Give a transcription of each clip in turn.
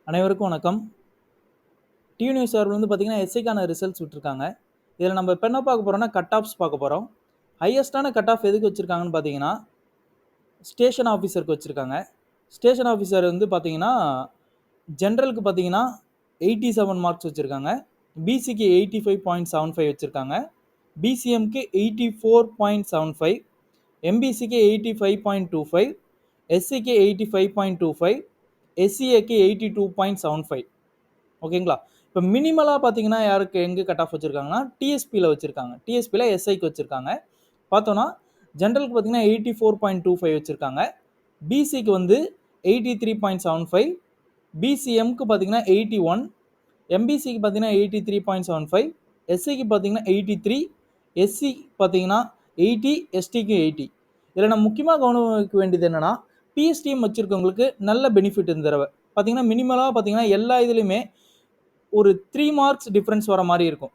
அனைவருக்கும் வணக்கம். TV news சார்பில் வந்து பார்த்தீங்கன்னா எஸ்ஐக்கான ரிசல்ட்ஸ் விட்டுருக்காங்க. இதில் நம்ம இப்போ என்ன பார்க்க போகிறோம்னா கட் ஆஃப்ஸ் பார்க்க போகிறோம். ஹையஸ்டான கட் ஆஃப் எதுக்கு வச்சுருக்காங்கன்னு பார்த்தீங்கன்னா ஸ்டேஷன் ஆஃபீஸருக்கு வச்சுருக்காங்க. ஸ்டேஷன் ஆஃபீஸர் வந்து பார்த்தீங்கன்னா ஜென்ரலுக்கு பார்த்தீங்கன்னா 87 மார்க்ஸ் வச்சுருக்காங்க. பிசிக்கு 85.75 வச்சுருக்காங்க. பிசிஎம்க்கு 84.75, எம்பிசிக்கு 85.25, எஸ்சிக்கு 85.25, எஸ்சிஏக்கு 82.75. ஓகேங்களா? இப்போ மினிமலாக பார்த்தீங்கன்னா யாருக்கு எங்கே கட் ஆஃப் வச்சுருக்காங்கன்னா டிஎஸ்பியில் வச்சுருக்காங்க. டிஎஸ்பியில் எஸ்ஐக்கு வச்சுருக்காங்க. பார்த்தோன்னா ஜென்ரலுக்கு பார்த்தீங்கன்னா 84.25 வச்சுருக்காங்க. பிசிக்கு வந்து 83.75, பிசிஎம்க்கு பார்த்தீங்கன்னா 81, எம்பிசிக்கு பார்த்தீங்கன்னா 83.75, எஸ்சிக்கு பார்த்தீங்கன்னா 83, எஸ்சி பார்த்தீங்கன்னா 80, எஸ்டிக்கு 80. இதில் நம்ம முக்கியமாக கவனிக்க வேண்டியது என்னென்னா பிஎஸ்டிஎம் வச்சுருக்கவங்களுக்கு நல்ல பெனிஃபிட் இந்த தடவை. பார்த்தீங்கன்னா மினிமலாக பார்த்தீங்கன்னா எல்லா இதுலேயுமே ஒரு 3 மார்க்ஸ் டிஃப்ரென்ஸ் வர மாதிரி இருக்கும்.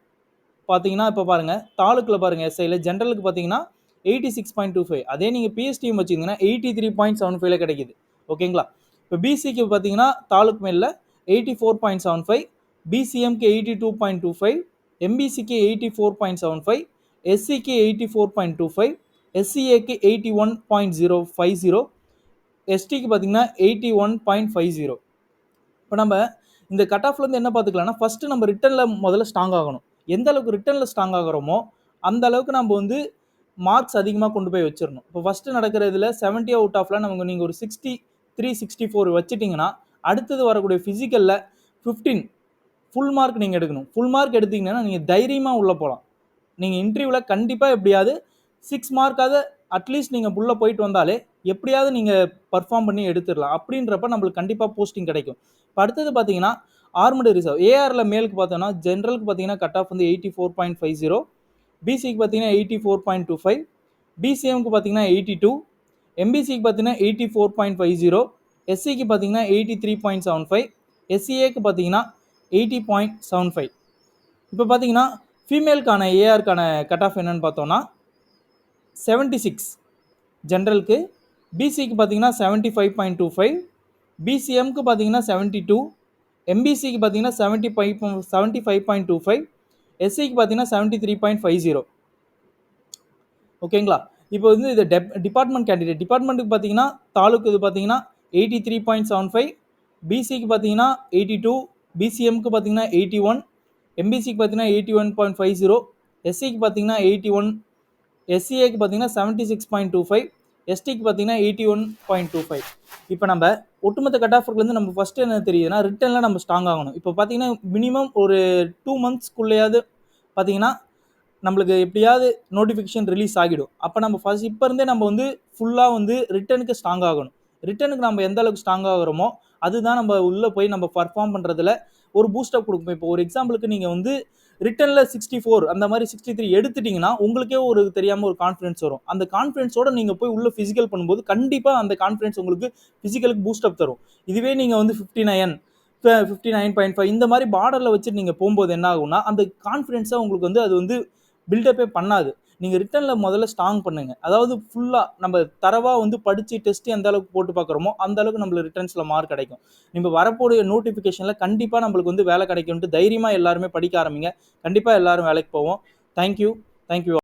பார்த்தீங்கன்னா இப்போ பாருங்கள் தாலுக்கில் பாருங்கள் எஸ்ஐயில் ஜென்ரலுக்கு பார்த்தீங்கன்னா 86.25, அதே நீங்கள் பிஎஸ்டிஎம் வச்சுருந்தீங்கன்னா 83.75 கிடைக்குது. ஓகேங்களா? இப்போ பிசிக்கு பார்த்தீங்கன்னா தாலுக் மேலில் 84.75, பிசிஎம்க்கு 82.25, எம்பிசிக்கு 84.75, எஸ்சிக்கு 84.25, எஸ்சிஏக்கு 81.050, எஸ்டிக்கு பார்த்தீங்கன்னா 81.50. இப்போ நம்ம இந்த கட் ஆஃப்லேருந்து என்ன பார்த்துக்கலாம்னா ஃபஸ்ட்டு நம்ம ரிட்டனில் முதல்ல ஸ்ட்ராங் ஆகணும். எந்த அளவுக்கு ரிட்டனில் ஸ்ட்ராங் ஆகிறோமோ அந்த அளவுக்கு நம்ம வந்து மார்க்ஸ் அதிகமாக கொண்டு போய் வச்சிடணும். இப்போ ஃபஸ்ட்டு நடக்கிற இதில் 70 அவுட் ஆஃப்ல நமக்கு நீங்கள் ஒரு 63, 64 வச்சுட்டிங்கன்னா அடுத்தது வரக்கூடிய ஃபிசிக்கலில் 15 ஃபுல் மார்க் நீங்கள் எடுக்கணும். ஃபுல் மார்க் எடுத்திங்கன்னா நீங்கள் தைரியமாக உள்ளே போகலாம். நீங்கள் இன்டர்வியூவில் கண்டிப்பாக எப்படியாவது 6 மார்க்காவது அட்லீஸ்ட் நீங்கள் உள்ளே போயிட்டு வந்தாலே எப்படியாவது நீங்கள் பர்ஃபார்ம் பண்ணி எடுத்துடலாம். அப்படின்றப்ப நம்மளுக்கு கண்டிப்பாக போஸ்டிங் கிடைக்கும். இப்போ அடுத்தது பார்த்தீங்கன்னா ஆர்மடு ரிசர்வ் ஏஆரில் மேலுக்கு பார்த்தோன்னா ஜென்ரலுக்கு பார்த்தீங்கன்னா கட் ஆஃப் வந்து 84.50, பிசிக்கு பார்த்தீங்கன்னா 84.25, பிசிஎம்க்கு பார்த்தீங்கன்னா 82, எம்பிசிக்கு பார்த்தீங்கன்னா 84.50, எஸ்சிக்கு பார்த்தீங்கன்னா 83.75, எஸ்சிஏக்கு பார்த்தீங்கன்னா 80.75. இப்போ பார்த்தீங்கன்னா ஃபீமேலுக்கான ஏஆருக்கான கட் ஆஃப் என்னன்னு பார்த்தோன்னா 76 ஜென்ரலுக்கு, பிசிக்கு பார்த்தீங்கன்னா 75.25, பிசிஎம்க்கு பார்த்தீங்கன்னா 72, எம்பிசிக்கு பார்த்தீங்கன்னா 75.25, எஸ்சிக்கு பார்த்தீங்கன்னா 73.50. ஓகேங்களா? இப்போ வந்து இது டிபார்ட்மெண்ட் கேண்டிடேட் டிபார்ட்மெண்ட்டுக்கு பார்த்தீங்கன்னா தாலுக்கு இது பார்த்தீங்கன்னா 83.75, பிசிக்கு பார்த்தீங்கன்னா 82, பிசிஎம்க்கு பார்த்தீங்கன்னா 81, எம்பிசிக்கு பார்த்தீங்கன்னா 81.50, எஸ்சிக்கு பார்த்தீங்கன்னா 81, எஸ்சிஏக்கு பார்த்தீங்கன்னா 76.25, எஸ்டிக்கு பார்த்தீங்கன்னா 81.25. இப்போ நம்ம ஒட்டுமொத்த கட் ஆஃப்லேருந்து நம்ம ஃபஸ்ட்டு என்ன தெரியுதுன்னா ரிட்டனில் நம்ம ஸ்ட்ராங் ஆகணும். இப்போ பார்த்தீங்கன்னா மினிமம் ஒரு 2 மந்த்ஸ்க்குள்ளேயாவது பார்த்தீங்கன்னா நம்மளுக்கு எப்படியாவது நோட்டிஃபிகேஷன் ரிலீஸ் ஆகிடும். அப்போ நம்ம ஃபஸ்ட் இப்போ இருந்தே நம்ம வந்து ஃபுல்லாக வந்து ரிட்டனுக்கு ஸ்ட்ராங் ஆகணும். ரிட்டனுக்கு நம்ம எந்த அளவுக்கு ஸ்ட்ராங் ஆகிறோமோ அதுதான் நம்ம உள்ளே போய் நம்ம பர்ஃபார்ம் பண்ணுறதுல ஒரு பூஸ்டப் கொடுக்கும். இப்போ ஒரு எக்ஸாம்பிளுக்கு நீங்கள் வந்து ரிட்டனில் 64 அந்த மாதிரி 63 எடுத்துட்டிங்கன்னா உங்களுக்கே ஒரு தெரியாமல் ஒரு கான்ஃபிடன்ஸ் வரும். அந்த கான்ஃபிடன்ஸோட நீங்கள் போய் உள்ள ஃபிசிக்கல் பண்ணும்போது கண்டிப்பாக அந்த கான்ஃபிடன்ஸ் உங்களுக்கு ஃபிசிக்கலுக்கு பூஸ்டப் தரும். இதுவே நீங்கள் வந்து 59, 59.5 இந்த மாதிரி பார்டரில் வச்சுட்டு நீங்கள் போகும்போது என்ன ஆகும்னா அந்த கான்ஃபிடன்ஸாக உங்களுக்கு வந்து அது வந்து பில்டப்பே பண்ணாது. நீங்கள் ரிட்டனில் முதல்ல ஸ்ட்ராங் பண்ணுங்கள். அதாவது ஃபுல்லாக நம்ம தரவாக வந்து படித்து டெஸ்ட்டு எந்த அளவுக்கு போட்டு பார்க்குறோமோ அந்த அளவுக்கு நம்மளுக்கு ரிட்டன்ஸில் மார்க் கிடைக்கும். நம்ம வரக்கூடிய நோட்டிஃபிகேஷனில் கண்டிப்பாக நம்மளுக்கு வந்து வேலை கிடைக்கும்ட்டு தைரியமாக எல்லாருமே படிக்க ஆரம்பிங்க. கண்டிப்பாக எல்லாரும் வேலைக்கு போவோம். தேங்க்யூ.